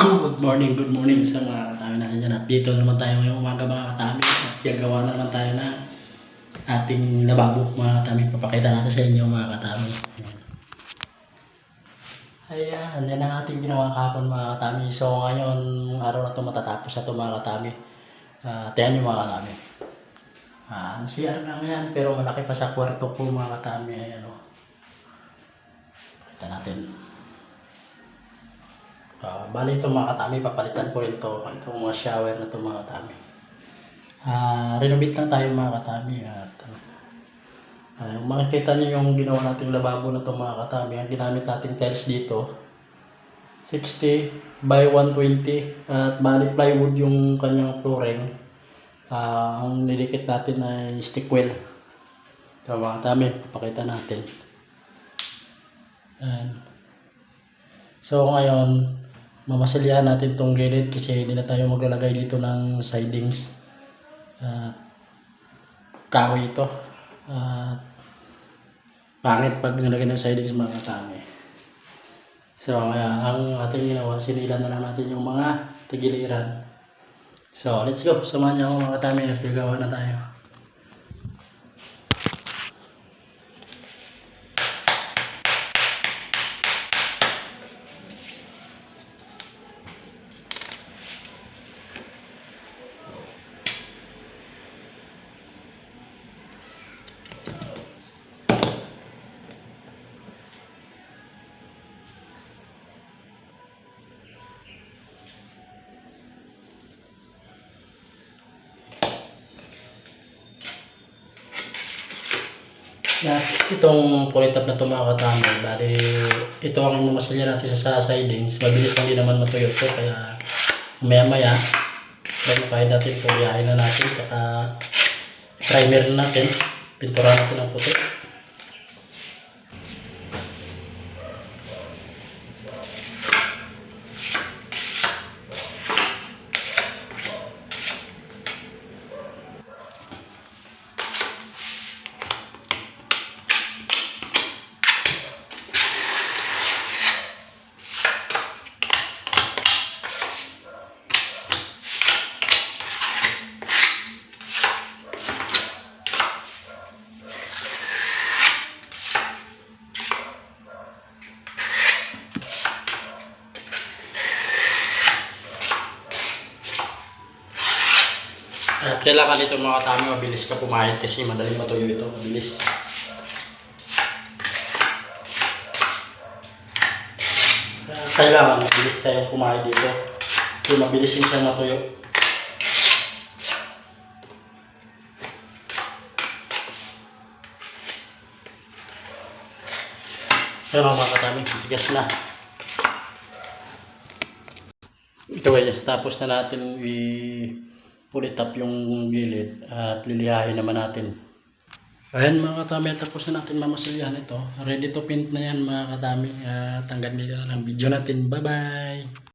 Good morning sa mga katami natin dyan. At dito naman tayo ngayong umaga mga katami. At gagawa na naman tayo ng ating lababo mga katami. Papakita natin sa inyo mga katami. Ayan, yan ang ating ginawa kahapon mga katami. So ngayon, araw na ito matatapos na ito mga katami. Tiyan nyo mga katami. Ang CR lang yan, pero malaki pa sa kwarto ko mga katami. Ayan o. Pakita natin. Bali ito mga katami, papalitan ko rin ito. Itong mga shower na ito mga katami. Renovate lang tayo mga katami. At makikita nyo yung ginawa nating lababo na ito mga katami. Ang ginamit nating tiles dito 60 by 120 at bali plywood yung kanyang flooring. Ang nidikit natin ay stick well. Ito mga katami, papakita natin. So ngayon mamasalyahan natin itong gilid kasi hindi na tayo maglalagay dito ng sidings. Kahoy ito. Pangit pag nilagay ng sidings mga katami. So ang ating ginawa, sinilan na lang natin yung mga tagiliran. So let's go, samahan niyo ako mga katami at gagawa na tayo. Itong pulitap na ito mga katami, bali ito ang mamasalya natin sa sidings. Mabilis lang din naman matuyo ito, kaya maya maya bago kahit natin pulihain na natin, saka primer na natin, pintura natin ng puti. At kailangan dito mga katami, mabilis ka pumayat kasi madaling matuyo ito, mabilis. Kailangan mabilis tayong pumayat dito kasi mabilis din siyang matuyo. Ayan mga katami, tigas na. Ito guys, tapos na natin pulitap yung gilid at lilihain naman natin. Ayan mga katami, tapos na natin mamasalyahan ito. Ready to paint na yan mga katami. Tanggal nila lang video natin. Bye bye!